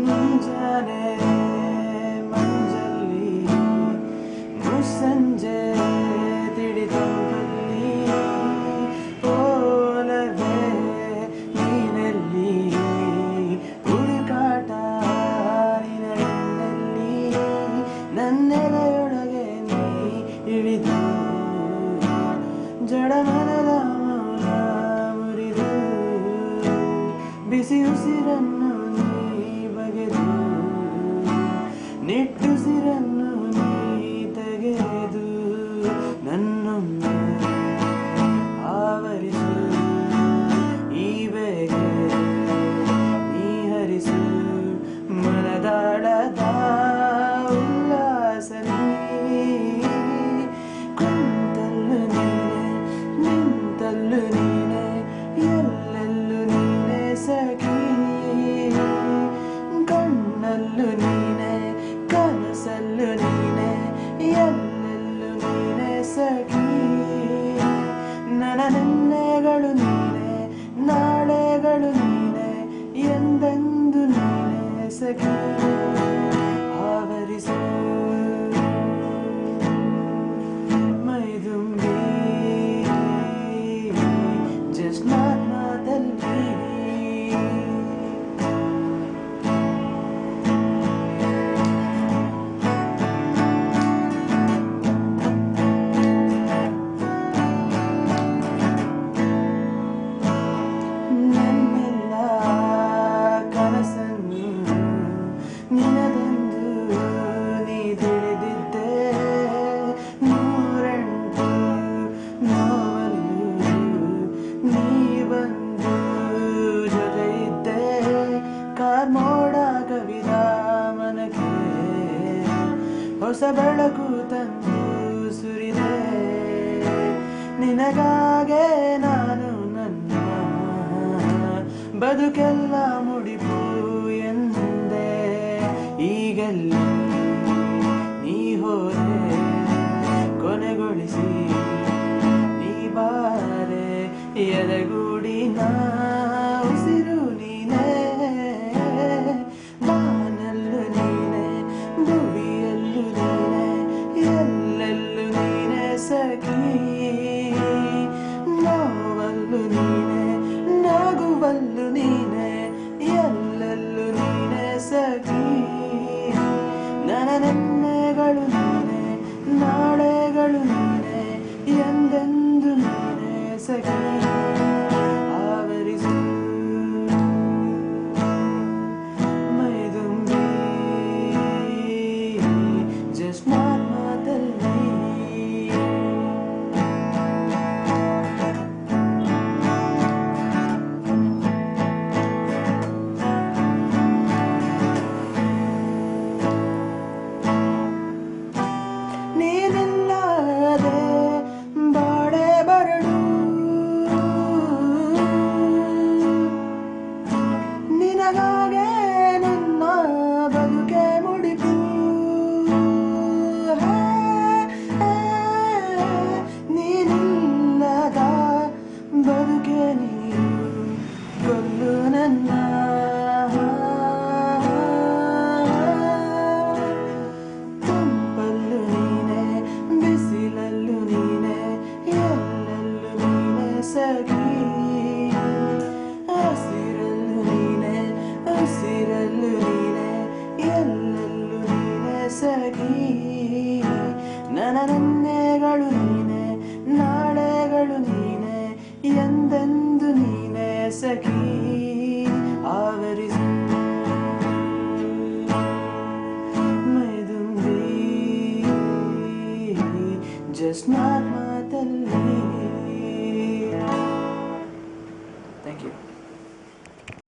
ಮುಂಜಾನೆ ಮಂಜಲ್ಲಿ ಮುಸ್ಸಂಜೆ ತಿಳಿದಂಬಲ್ಲಿ ಓಲವೇ ನೀನಲ್ಲಿ ಹುಡುಕಾಟ ನಿನ್ನಲ್ಲಿ ನನ್ನೆಲೆಯೊಳಗೆ ನೀ ಇಳಿದು ಜಡಮನದ ಮೌನ ಮುರಿದು ಬಿಸಿ ಉಸಿರನ್ನು ಬಗೆದು ನಿಟ್ಟುಸಿರನ್ನು ನೀ ತೆಗೆದು ನನ್ನೊಮ್ಮೆ ಆವರಿಸು ಈ ಬೇಗೆ ನೀ ಹರಿಸು ಮನದಾಳದ ಉಲ್ಲಾಸ ನೀ ಕುಂತಲ್ಲು ನೀನೆ ನಿಂತಲ್ಲು ನೀನೆ ಎಲ್ಲೆಲ್ಲೂ ನೀನೆ ಸಖಿ ಕಣ್ಣಲ್ಲೂ ನೀನೆ ಕನಸಲ್ಲೂ ನೀನೆ ಎಲ್ಲೆಲ್ಲೂ ನೀನೆ ಸಖಿ ನನ್ನ ನೆನ್ನೆಗಳು ನೀನೆ ನಾಳೆಗಳು ನೀನೆ ಎಂದೆಂದು ನೀನೆ ಸಖಿ ಆವರಿಸು ಮೈದುಂಬಿ ಜಸ್ಟ್ ಮಾತಲ್ಲಿ ನಿನದೆಂದು ನೀ ತಿಳಿದಿದ್ದೆ ನೂರೆಂಟು ನೋವಲ್ಲೂ ನೀ ಬಂದು ಜೊತೆ ಇದ್ದೆ ಕಾರ್ಮೋಡ ಕವಿದ ಮನಕ್ಕೆ ಹೊಸ ಬೆಳಕು ತಂದು ಸುರಿದೆ ನಿನಗಾಗೆ ನಾನು ನನ್ನ ಬದುಕೆಲ್ಲ ಮುಡಿಪು ಎಂದೆ ಈಗಲ್ಲಿ ನೀ ಹೋದೆ ಕೊನೆಗೊಳಿಸಿ ನೀ ಬಾರೆ ಎದೆಗೂಡಿನ ಉಸಿರು ನೀನೆ ಬಾನಲ್ಲೂ ನೀನೆ ಭುವಿಯಲ್ಲೂ ನೀನೆ ಎಲ್ಲೆಲ್ಲೂ ನೀನೆ ಸಖಿ ನೋವಲ್ಲೂ ನೀನೆ ನಗುವಲ್ಲೂ ನೀನೆ ಎಲ್ಲೆಲ್ಲೂ ನೀನೆ ಸಖಿ ನನ್ನ ನೆನ್ನೆಗಳು ನೀನೆ ನಾಳೆಗಳು ನೀನೆ ಎಂದೆಂದು ನೀನೆ ಸಖಿ ಆವರಿಸು ಮೈದುಂಬಿ ಜಸ್ಟ್ ಮಾತಲ್ಲಿ ನೀನಿಲ್ಲದೆ ಬಾಳೆ ಬರಡು ನಿನಗಾಗೆ ನನ್ನ ಬದುಕೆ ಮುಡಿಪು ನೀನಿಲ್ಲದ ಬದುಕೆ ನೀನು ಕೊಲ್ಲು ನನ್ನ ತಂಪಲ್ಲೂ ನೀನೆ ಬಿಸಿಲಲ್ಲೂ ನೀನೆ ಎಲ್ಲೆಲ್ಲೂ ನೀನೆ ಸಖಿ ಹಸಿರಲ್ಲೂ ನೀನೆ ಉಸಿರಲ್ಲೂ ನೀನೆ ಎಲ್ಲೆಲ್ಲೂ ನೀನೆ ಸಖಿ ನನ್ನ ನೆನ್ನೆಗಳು ನೀನೆ ನಾಳೆಗಳು ನೀನೆ ಎಂದೆಂದು ನೀನೆ ಸಖಿ ಆವರಿಸು ಮೈದುಂಬಿ just not